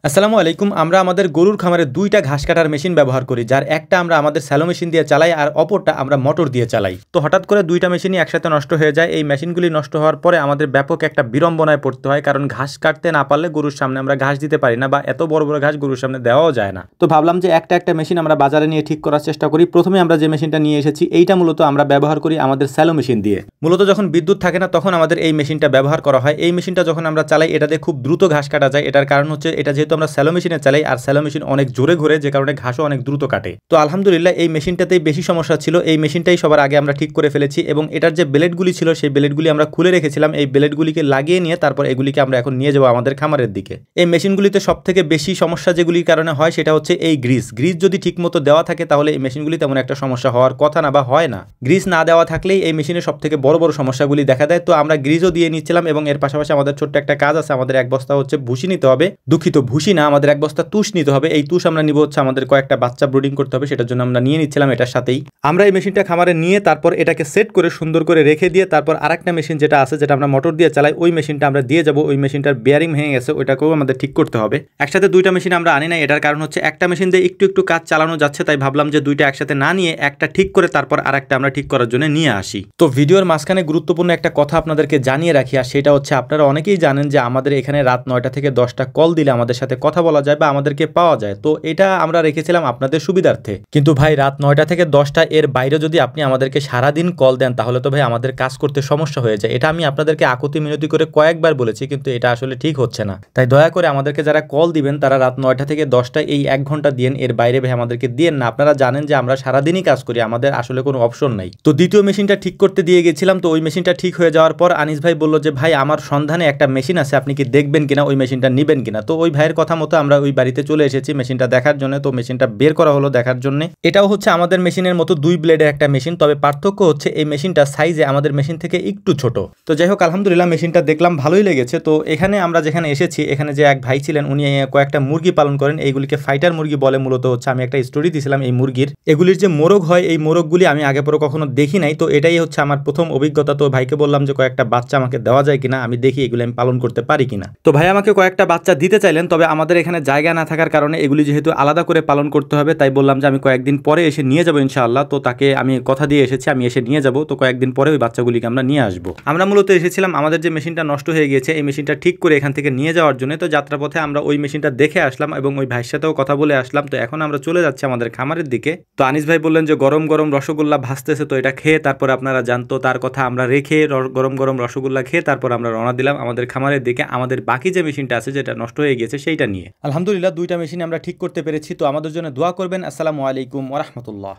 আসসালামু আলাইকুম। আমরা আমাদের গরুর খামারে দুইটা ঘাস কাটার মেশিন ব্যবহার করি, যার একটা আমরা আমাদের স্যালো মেশিন দিয়ে চালাই আর অপরটা আমরা মোটর দিয়ে চালাই। তো হঠাৎ করে দুইটা মেশিনই একসাথে নষ্ট হয়ে যায়। এই মেশিনগুলি নষ্ট হওয়ার পরে আমাদের ব্যাপক একটা বিড়ম্বনায় পড়তে হয়, কারণ ঘাস কাটতে না পারলে গরুর সামনে আমরা ঘাস দিতে পারি না, বা এত বড় বড় ঘাস গরুর সামনে দেওয়াও যায় না। তো ভাবলাম যে একটা মেশিন আমরা বাজারে নিয়ে ঠিক করার চেষ্টা করি। প্রথমে আমরা যে মেশিনটা নিয়ে এসেছি এইটা মূলত আমরা ব্যবহার করি আমাদের স্যালো মেশিন দিয়ে। মূলত যখন বিদ্যুৎ থাকে না তখন আমাদের এই মেশিনটা ব্যবহার করা হয়। এই মেশিনটা যখন আমরা চালাই এটাতে খুব দ্রুত ঘাস কাটা যায়। এটার কারণ হচ্ছে এটা যেহেতু আমরা স্যালো মেশিনে চালাই আর স্যালো মেশিন অনেক জোরে ঘুরে, যে কারণে ঘাসও অনেক দ্রুত কাটে। তো আলহামদুলিল্লাহ এই মেশিনটাতেই বেশি সমস্যা ছিল। এই মেশিনটাই সবার আগে আমরা ঠিক করে ফেলেছি এবং এটার যে ব্লেডগুলি ছিল সেই ব্লেডগুলি আমরা খুলে রেখেছিলাম। এই ব্লেডগুলিকে লাগিয়ে নিয়ে তারপর এগুলিকে আমরা এখন নিয়ে যাবো আমাদের খামারের দিকে। এই মেশিনগুলিতে সবথেকে বেশি সমস্যা যেগুলির কারণে হয় সেটা হচ্ছে এই গ্রিস যদি ঠিকমতো দেওয়া থাকে তাহলে এই মেশিনগুলি তেমন একটা সমস্যা হওয়ার কথা না, বা হয় না। গ্রিস না দেওয়া থাকলেই এই মেশিনের সবথেকে বড় বড় সমস্যাগুলি দেখা দেয়। তো আমরা গ্রিসও দিয়ে নিচ্ছিলাম এবং এর পাশাপাশি আমাদের ছোট্ট একটা কাজ আছে। আমাদের এক বস্তা হচ্ছে ভুসি নিতে হবে, দুঃখিত ভুসি না, আমাদের এক বস্তা তুষ নিতে হবে। এই তুষ আমরা নিব হচ্ছে আমাদের কয়েকটা বাচ্চা ব্রুডিং করতে হবে, সেটার জন্য আমরা নিয়ে নিচ্ছিলাম এটার সাথেই। আমরা এই মেশিনটা খামারে নিয়ে তারপর এটাকে সেট করে সুন্দর করে রেখে দিয়ে তারপর আরেকটা মেশিন যেটা আছে, যেটা আমরা মোটর দিয়ে চালাই, ওই মেশিনটা আমরা দিয়ে যাব। ওই মেশিনটার বেয়ারিং ভেঙে গেছে, ওইটাকেও আমাদের ঠিক করতে হবে। একসাথে দুইটা মেশিন আমরা আনি না, এটার কারণ হচ্ছে একটা মেশিন দিয়ে একটু একটু কাজ চালানো যাচ্ছে, তাই ভাবলাম যে দুইটা একসাথে না নিয়ে একটা ঠিক করে তারপর আরেকটা আমরা ঠিক করার জন্য নিয়ে আসি। তো ভিডিওর মাঝখানে গুরুত্বপূর্ণ একটা কথা আপনাদেরকে জানিয়ে রাখি, আর সেটা হচ্ছে আপনারা অনেকেই জানেন যে আমাদের এখানে রাত 9টা থেকে 10টা কল দিলে আমাদের সাথে কথা বলা যায় বা আমাদেরকে পাওয়া যায়। তো এটা আমরা রেখেছিলাম আপনাদের সুবিধার্থে, কিন্তু ভাই রাত 9টা থেকে 10টা এর বাইরে যদি আপনি আমাদেরকে সারাদিন কল দেন তাহলে তো ভাই আমাদের কাজ করতে সমস্যা হয়ে যায়। এটা আমি আপনাদেরকে আকুতি মিনতি করে কয়েকবার বলেছি, কিন্তু এটা আসলে ঠিক হচ্ছে না। তাই দয়া করে আমাদেরকে যারা কল দিবেন তারা রাত 9টা থেকে 10টা এই 1 ঘন্টা দিন, এর বাইরে ভাই আমাদেরকে দিয়েন না। আপনারা জানেন যে আমরা সারাদিনই কাজ করি, আমাদের আসলে কোনো অপশন নাই। তো দ্বিতীয় মেশিনটা ঠিক করতে দিয়ে গেছিলাম। তো ওই মেশিনটা ঠিক হয়ে যাওয়ার পর আনিস ভাই বলল যে ভাই আমার সন্ধানে একটা মেশিন আছে, আপনি কি দেখবেন কিনা, ওই মেশিনটা নেবেন কিনা। তো ওই ভাইয়ের কথা মতো আমরা ওই বাড়িতে চলে এসেছি মেশিনটা দেখার জন্য। তো মেশিনটা বের করা হলো দেখার জন্য। এটাও হচ্ছে আমাদের মেশিনের মতো 2 ব্লেডের একটা মেশিন, তবে পার্থক্য হচ্ছে এই মেশিনটা সাইজে আমাদের মেশিন থেকে একটু ছোট। তো যাই হোক আলহামদুলিল্লাহ মেশিনটা দেখলাম ভালোই লেগেছে। তো এখানে আমরা যেখানে এসেছি এখানে যে এক ভাই ছিলেন উনি কয়েকটা মুরগি পালন করেন, এইগুলিকে ফাইটার মুরগি বলে। মূলত হচ্ছে আমি একটা স্টোরি দিয়েছিলাম এই মুরগির, এগুলির যে মোরগ হয় এই মোরগগুলি আমি আগে পরে কখনো দেখি নাই। তো এটাই হচ্ছে আমার প্রথম অভিজ্ঞতা। তো ভাইকে বললাম যে কয়েকটা বাচ্চা আমাকে দেওয়া যায় কিনা, আমি দেখি এগুলি আমি পালন করতে পারি কিনা। তো ভাই আমাকে কয়েকটা বাচ্চা দিতে চাইলেন, তবে আমাদের এখানে জায়গা না থাকার কারণে এগুলি যেহেতু আলাদা করে পালন করতে হবে, তাই বললাম যে আমি কয়েকদিন পরে এসে নিয়ে যাবো ইনশাআল্লাহ। তো তাকে আমি কথা দিয়ে এসেছি আমি এসে নিয়ে যাব। তো কয়েকদিন পরে ওই বাচ্চাগুলিকে আমরা নিয়ে আসবো। আমরা মূলত এসেছিলাম আমাদের যে মেশিনটা নষ্ট হয়ে গিয়েছে এই মেশিনটা ঠিক করে এখান থেকে নিয়ে যাওয়ার জন্য। তো যাত্রাপথে আমরা ওই মেশিনটা দেখে আসলাম এবং ওই ভাইয়ের সাথেও কথা বলে আসলাম। তো এখন আমরা চলে যাচ্ছি আমাদের খামারের দিকে। তো আনিস ভাই বললেন যে গরম গরম রসগোল্লা ভাসতেছে, তো এটা খেয়ে তারপরে আপনারা জানতো, তার কথা আমরা রেখে গরম গরম রসগোল্লা খেয়ে তারপর আমরা রওনা দিলাম আমাদের খামারের দিকে, আমাদের বাকি যে মেশিনটা আছে যেটা নষ্ট হয়ে গিয়েছে সেইটা নিয়ে। আলহামদুলিল্লাহ দুইটা মেশিন আমরা ঠিক করতে পেরেছি। তো আমাদের জন্য দোয়া করবেন। আসসালামু আলাইকুম ওয়া রাহমাতুল্লাহ।